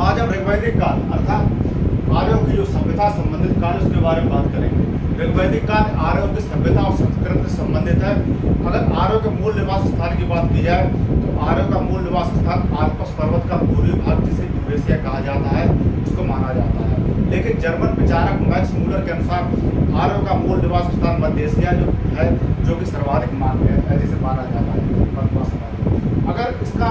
आज हम ऋग्वैदिक काल अर्थात आर्यों की जो सभ्यता संबंधित काल उसके बारे में बात करेंगे। ऋग्वैदिक काल आर्यों की सभ्यता और संस्कृति से संबंधित है। अगर आर्यों के मूल निवास स्थान की बात की जाए तो आर्यों का मूल निवास स्थान आल्प्स पर्वत का पूर्वी भाग जिसे यूरेशिया कहा जाता है उसको माना जाता है। लेकिन जर्मन विचारक मैक्स मूलर के अनुसार आर्यों का मूल निवास स्थान मध्य एशिया जो कि सर्वाधिक मान्य है जिसे माना जाता है। अगर इसका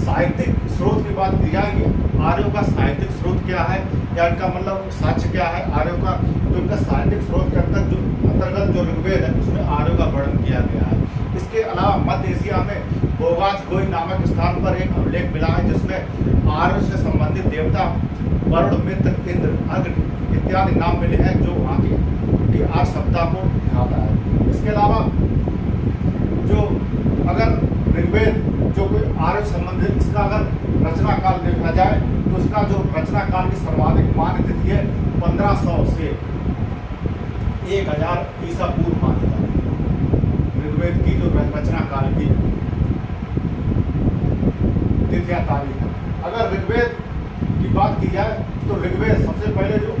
साहित्यिक स्रोत की बात की जाए कि आर्यों का साहित्यिक स्रोत क्या है या इनका मतलब साक्ष्य क्या है आर्यों का, तो इनका साहित्यिक स्रोत के अंतर्गत जो ऋग्वेद है उसमें आर्यों का वर्णन किया गया है। इसके अलावा मध्य एशिया में बोगाज गोई नामक स्थान पर एक अभिलेख मिला है जिसमें आर्यों से संबंधित देवता वरुण, मित्र, इंद्र, अग्नि इत्यादि नाम मिले हैं जो वहाँ की आर्य सभ्यता को दिखाता है। इसके अलावा जो अगर ऋग्वेद जो कोई आर्य संबंधित इसका अगर रचना काल देखा जाए तो उसका जो रचना काल की सर्वाधिक मान्य तिथि है 1500 से 1000 ईसा पूर्व मानी जाती है। ऋग्वेद की जो रचना काल की तिथियां तारीख है। अगर ऋग्वेद की बात की जाए तो ऋग्वेद सबसे पहले जो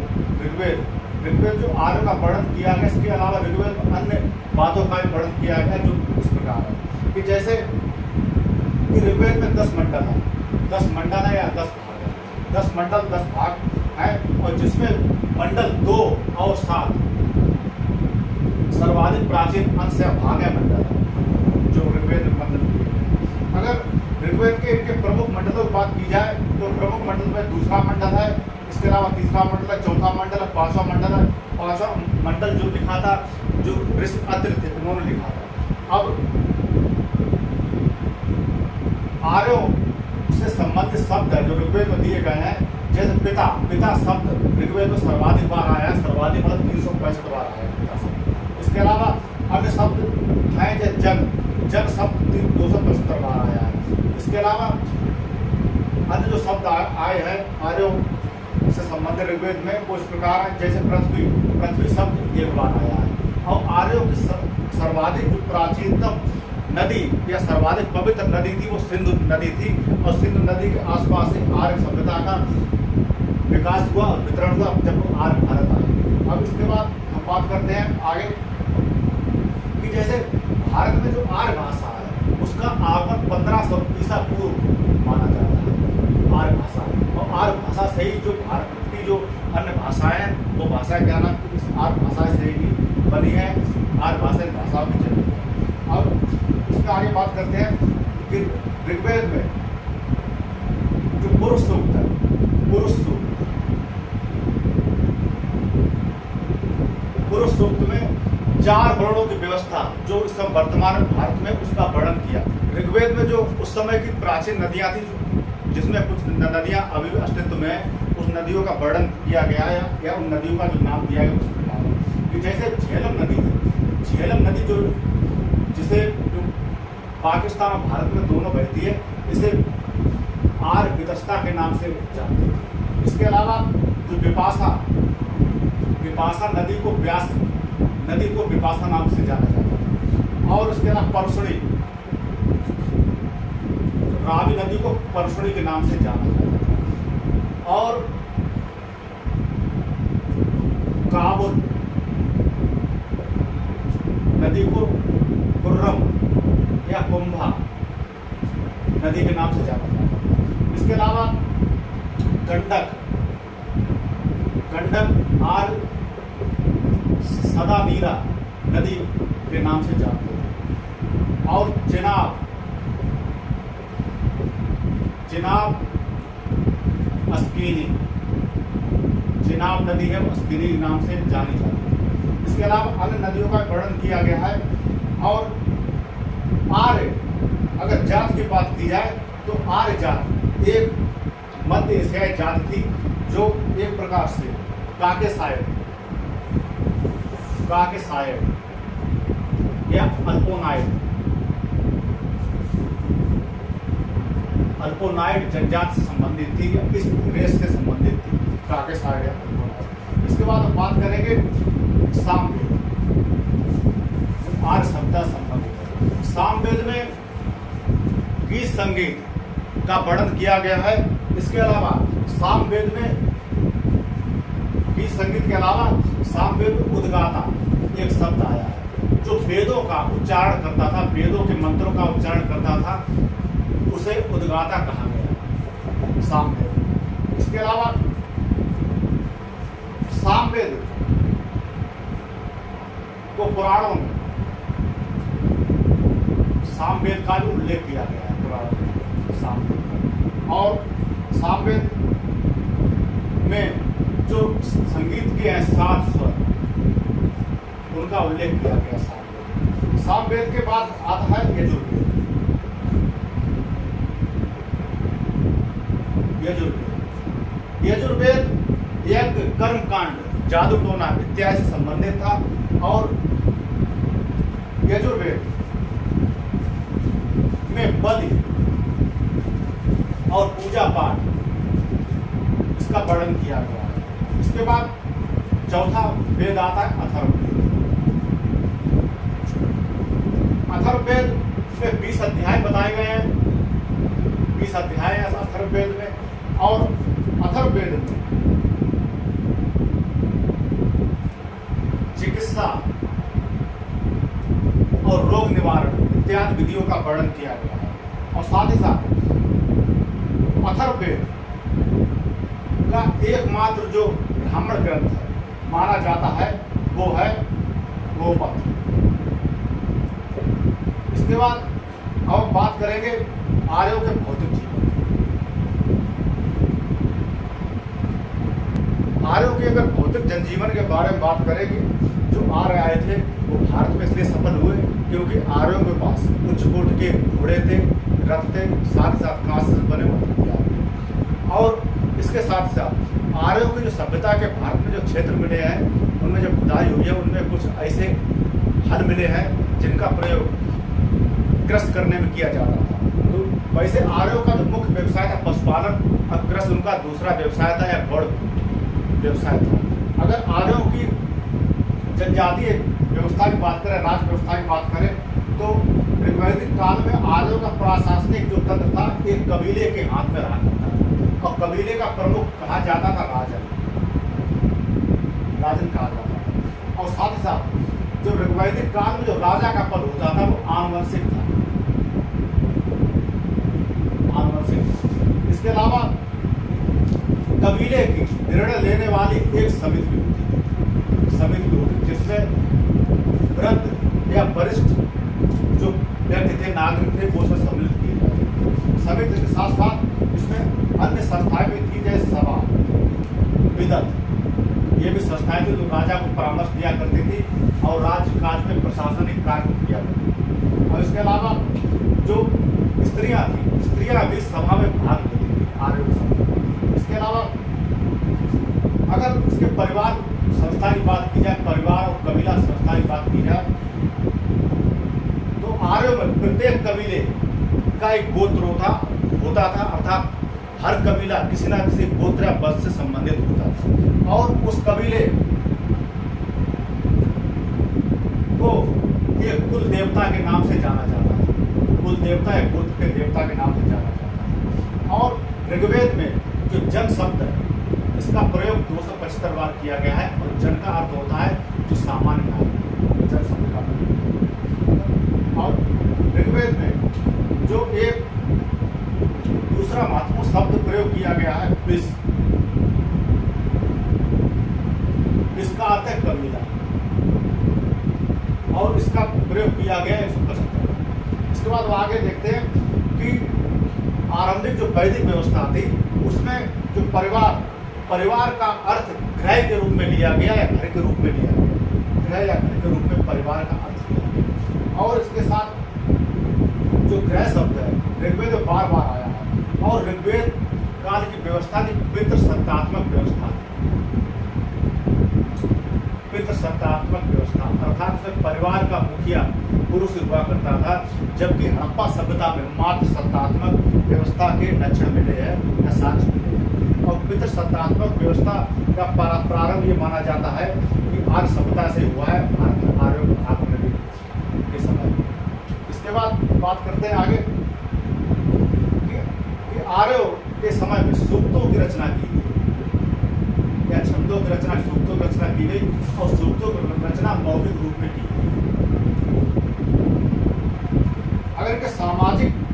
ऋग्वेद जो आर्यों का वर्णन किया गया, इसके अलावा ऋग्वेद में अन्य बातों का भी वर्णन किया गया जो इस प्रकार है कि जैसे कि ऋग्वेद में 10 मंडल है, 10 मंडल है या 10 भाग है। 10 मंडल 10 भाग है और जिसमें मंडल 2 और 7 सर्वाधिक प्राचीन अंश या भाग है मंडल है जो ऋग्वेद में मंडल। अगर ऋग्वेद के इनके प्रमुख मंडलों की बात की जाए तो प्रमुख मंडल में दूसरा मंडल है, इसके अलावा तीसरा मंडल है, चौथा मंडल है, पांचवा मंडल है। पांचवा मंडल जो लिखा था जो ऋषि अत्रि थे उन्होंने लिखा था। अब आर्यों से संबंधित शब्द है जो ऋग्वेद में दिए गए हैं, जैसे पिता शब्द ऋग्वेद में सर्वाधिक बार आया है, सर्वाधिक मतलब 365 बार आया है पिता शब्द। इसके अलावा अन्य शब्द हैं जैसे जन शब्द 275 बार आया है। इसके अलावा अन्य जो शब्द आए हैं आर्यों से संबंधित ऋग्वेद में वो इस प्रकार है, जैसे पृथ्वी शब्द 1 बार आया है। और आर्यों की सर्वाधिक जो प्राचीनतम नदी या सर्वाधिक पवित्र नदी थी वो सिंधु नदी थी और सिंधु नदी के आसपास से आर्य सभ्यता का विकास हुआ और वितरण हुआ जब आर्य भारत आए। अब इसके बाद हम बात करते हैं आगे कि जैसे भारत में जो आर्य भाषा है उसका आगमन 1500 ईसा पूर्व माना जाता है आर्य भाषा। और आर्य भाषा से ही जो भारत की जो अन्य भाषाएं हैं वो भाषाएं क्या नाम इस आर्य भाषा से ही बनी है। आर्य भाषा इन भाषाओं की जन्म है। अब इसका आगे बात करते हैं कि ऋग्वेद में जो पुरुष सूक्त है, पुरुष सूक्त में 4 वर्णों की व्यवस्था जो इस समय वर्तमान में भारत में उसका वर्णन किया। ऋग्वेद में जो उस समय की प्राचीन नदियां थी जिसमें कुछ नदियां अभी अस्तित्व में है उस नदियों का वर्णन किया गया है या उन नदियों का जो नाम दिया गया उस प्रकार है। जैसे झेलम नदी है, झेलम नदी जो जिसे जो पाकिस्तान और भारत में दोनों बहती है इसे आर्य वितस्ता के नाम से जानते हैं। इसके अलावा जो विपाशा नदी को विपाशा नाम से जाना जाता है। और उसके अलावा परसुड़ी, रावी नदी को परसुड़ी के नाम से जाना जाता है। और काबुल नदी को कुर्रम या कुंभा नदी के नाम से जाना जाता है। इसके अलावा गंडक आर्य सदानीरा नदी के नाम से जानते हैं। और चिनाब नदी है अस्किनी नाम से जानी जाती है। इसके अलावा अन्य नदियों का वर्णन किया गया है। और आर्य अगर जात की बात की जाए तो आर्य जात एक मध्य एशियाई जात थी जो एक प्रकार से काकेसाइड या अल्पोनाइड जनजात से संबंधित थी या इस रेस से संबंधित थी, काकेसाइड या अल्पोनाइड। इसके बाद हम बात करेंगे सामवेद, आर्य सभ्यता संबंधित है। सामवेद में गीत संगीत का वर्णन किया गया है। इसके अलावा सामवेद में गीत संगीत के अलावा सामवेद में उद्गाता एक शब्द आया है, जो वेदों का उच्चारण करता था, वेदों के मंत्रों का उच्चारण करता था, उसे उद्गाता कहा गया सामवेद। इसके अलावा सामवेद को पुराणों में सामवेद का भी उल्लेख किया गया है पुराणों में सामवेद। और सामवेद में जो संगीत के हैं 7 स्वर, उनका उल्लेख किया गया सामवेद। सामवेद के बाद आता है यजुर्वेद। यजुर्वेद यज्ञ, कर्म कांड, जादू टोना इत्यादि से संबंधित था। और यजुर्वेद में बलि और पूजा पाठ इसका वर्णन किया गया है। इसके बाद चौथा वेद आता है अथर्ववेद। अथर्ववेद में 20 अध्याय बताए गए हैं, 20 अध्याय है अथर्ववेद में। और अथर्ववेद में चिकित्सा और रोग निवारण इत्यादि विधियों का वर्णन किया गया है। और साथ ही साथ अथर्ववेद का एकमात्र जो ब्राह्मण ग्रंथ है माना जाता है वो है गोपत्र। इसके बाद अब बात करेंगे आर्यों के भौतिक जीवन। आर्यों के अगर भौतिक जनजीवन के बारे में बात करेंगे, जो आर्य आए थे वो भारत में इसलिए सफल हुए क्योंकि आर्यों के पास उच्च कोट के घोड़े थे, रथ थे, साथ ही साथ कांस्य से बने हुए हथियार थे। और इसके साथ साथ आर्यों की जो सभ्यता के भारत में जो क्षेत्र मिले हैं, उनमें जो खुदाई हुई है उनमें कुछ ऐसे हल मिले हैं जिनका प्रयोग कृषि करने में किया जाता था। तो वैसे आर्यों का जो मुख्य व्यवसाय था पशुपालन, और कृषि उनका दूसरा व्यवसाय था या गौड़ व्यवसाय था। अगर आर्यों की जनजातीय व्यवस्था की बात करें, राज व्यवस्था की बात करें, तो ऋग्वैदिक काल में आर्यों का प्रशासनिक जो तंत्र था एक कबीले के हाथ में रहा करता था। और कबीले का प्रमुख कहा जाता था राजन, राजन कहा जाता था। और साथ ही साथ जो ऋग्वैदिक काल में जो राजा का पद होता था वो आनुवंशिक था, आनुवंशिक। इसके अलावा कबीले की निर्णय लेने वाली एक समिति भी होती, जिसमें वृद्ध या वरिष्ठ जो व्यक्ति थे, नागरिक थे, वो उसमें सम्मिलित किए जाते। समिति के साथ साथ इसमें अन्य संस्थाएं भी थी, जैसे सभा, विदत, ये भी संस्थाएं थी जो राजा को परामर्श दिया करती थी और राज्य काज में प्रशासनिक कार्य किया करती थी। और इसके अलावा जो स्त्रियां थी, स्त्रियां भी सभा में भाग लेती थी आर्यों की सभा। इसके अलावा अगर इसके परिवार संस्था की बात की जाए, परिवार और कबीला संस्था की बात की जाए, तो आर्यों में प्रत्येक कबीले का एक गोत्र होता था, अर्थात हर कबीला किसी न किसी गोत्र या वंश से संबंधित होता था। और उस कबीले को एक कुल देवता के नाम से जाना जाता था, कुल देवता या गोत्र के देवता के नाम से जाना जाता था। और ऋग्वेद में जो जन शब्द है इसका प्रयोग 275 बार किया गया है। और जन का अर्थ होता है जो सामान्य नागरिक, जन शब्द का। और ऋग्वेद में जो एक दूसरा महत्वपूर्ण शब्द प्रयोग किया गया है विष, इसका अर्थ है कबीला, और इसका प्रयोग किया गया है 175। इसके बाद वो आगे देखते हैं कि आरंभिक जो वैदिक व्यवस्था थी उसमें जो परिवार का अर्थ गृह के रूप में लिया गया या घर के रूप में लिया गया, गृह या घर के रूप में परिवार का अर्थ लिया गया। और इसके साथ जो गृह शब्द है ऋग्वेद में बार बार आया है। और ऋग्वेद काल की व्यवस्था थी पितृसत्तात्मक व्यवस्था, पितृसत्तात्मक व्यवस्था, अर्थात उसमें परिवार का मुखिया पुरुष हुआ करता था, जबकि हड़प्पा सभ्यता में मातृ सत्तात्मक व्यवस्था के लक्षण मिले हैं या साक्ष्य मिले हैं। और पितृसत्तात्मक व्यवस्था का प्रारंभ ये माना जाता है कि आर्य सभ्यता से हुआ है, भारत में आर्यों को आत्मनिर्भर के समय। इसके बाद बात करते हैं आगे कि आर्यों के समय में सूक्तों की रचना की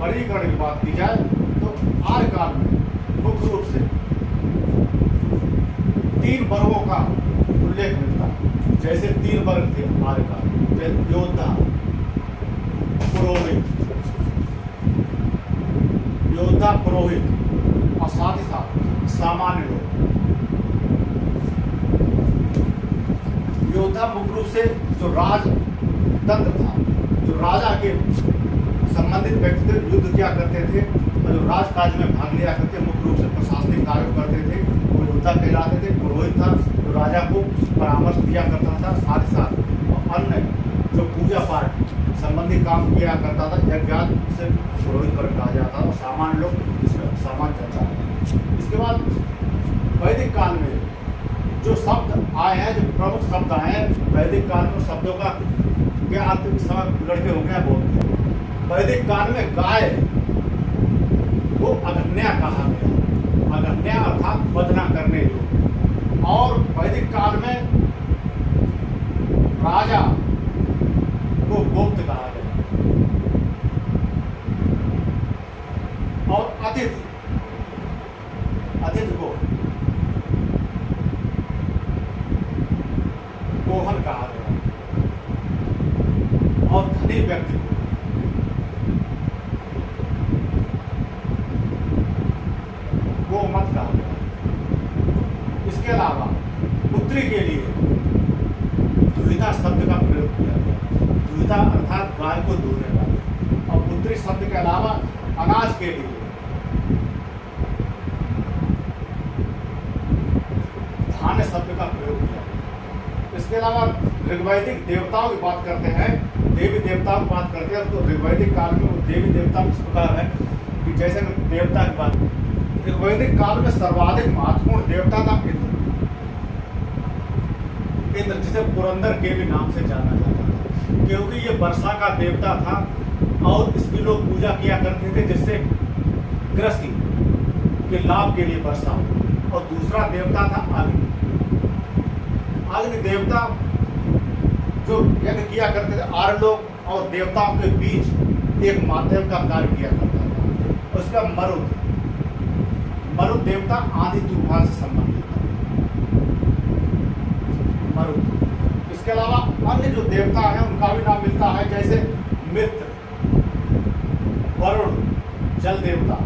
वर्गीकरण की बात की जाए तो आर्य काल में मुख्य रूप से 3 वर्गों का उल्लेख मिलता है। जैसे 3 वर्ग थे आर्य काल में, जैसे योद्धा, पुरोहित, योद्धा, पुरोहित और साथ ही साथ सामान्य लोग। योद्धा मुख्य रूप से जो राजतंत्र था, जो राजा के संबंधित व्यक्ति थे, युद्ध किया करते थे और जो राजकाज में भाग लिया करते, मुख्य रूप से प्रशासनिक कार्य करते थे, वो योद्धा कहलाते थे। पुरोहित था जो राजा को परामर्श दिया करता था, साथ ही साथ और अन्य जो पूजा पाठ संबंधी काम किया करता था, यज्ञ से पुरोहित पर कहा जाता था। और सामान्य लोग इसमें सामान्य जनता है। इसके बाद वैदिक काल में जो शब्द आए हैं, जो प्रमुख शब्द आए हैं वैदिक काल में, शब्दों का क्या अर्थ इस समय बिगड़ के हो गया बहुत। वैदिक काल में गाय को अगन्या कहा गया, अगन्या अर्थात वध न करने योग्य। और वैदिक काल में राजा को गुप्त कहा गया और अतिथि को गोहन कहा गया और धनी व्यक्ति को गोमत कहा गया। इसके अलावा पुत्री के लिए द्विधा शब्द का प्रयोग किया गया। द्विधा अर्थात गाय को दूहने वाले। और पुत्री शब्द के अलावा अनाज के लिए धान्य शब्द का प्रयोग किया गया। इसके अलावा ऋग्वैदिक देवताओं की बात करते हैं, देवी देवताओं की बात करते हैं, तो ऋग्वैदिक काल में वो देवी देवता इस प्रकार है कि जैसे देवता की बात, ऋग्वैदिक काल में सर्वाधिक महत्वपूर्ण देवता था इंद्र, जिसे पुरंदर के भी नाम से जाना जाता था, क्योंकि ये वर्षा का देवता था और इसकी लोग पूजा किया करते थे, जिससे कृषि के लाभ के लिए वर्षा हो। और दूसरा देवता था अग्नि। अग्नि देवता जो यज्ञ किया करते थे, आर्य लोग और देवताओं के बीच एक माध्यम का कार्य किया करता था। उसका मरुत देवता आंधी तूफान से संबंधित था, मरुत। इसके अलावा अन्य जो देवता हैं उनका भी नाम मिलता है, जैसे मित्र, वरुण जल देवता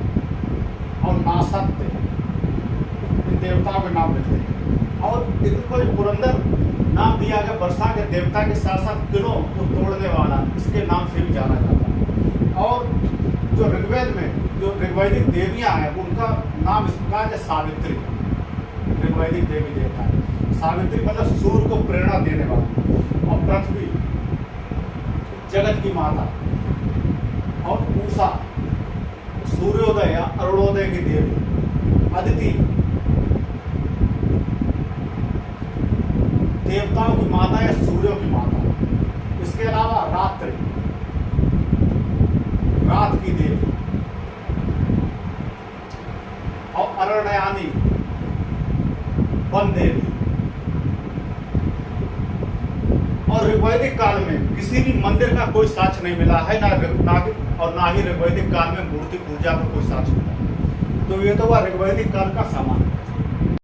और नासत्य, इन देवताओं के नाम मिलते हैं। और इनको पुरंदर नाम दिया गया वर्षा के देवता के साथ साथ किलों को तोड़ने वाला, इसके नाम से भी जाना जाता है। और जो ऋग्वेद में जो ऋग्वैदिक देवियां हैं उनका नाम इस प्रकार है सावित्री। ऋग्वैदिक देवी देवता है सावित्री, मतलब सूर्य को प्रेरणा देने वाली, और पृथ्वी जगत की माता, और उषा सूर्योदय या अरुणोदय की देवी, अदिति देवताओं की माता या सूर्यों की माता। इसके अलावा रात्रि, रात की देवी, और अरण्ययानी वन देवी। और ऋग्वैदिक काल में किसी भी मंदिर का कोई साक्ष्य नहीं मिला है, ना ही ऋग्वैदिक काल में मूर्ति पूजा का कोई साक्ष्य मिला। तो ये तो हुआ ऋग्वैदिक काल का सामान्य।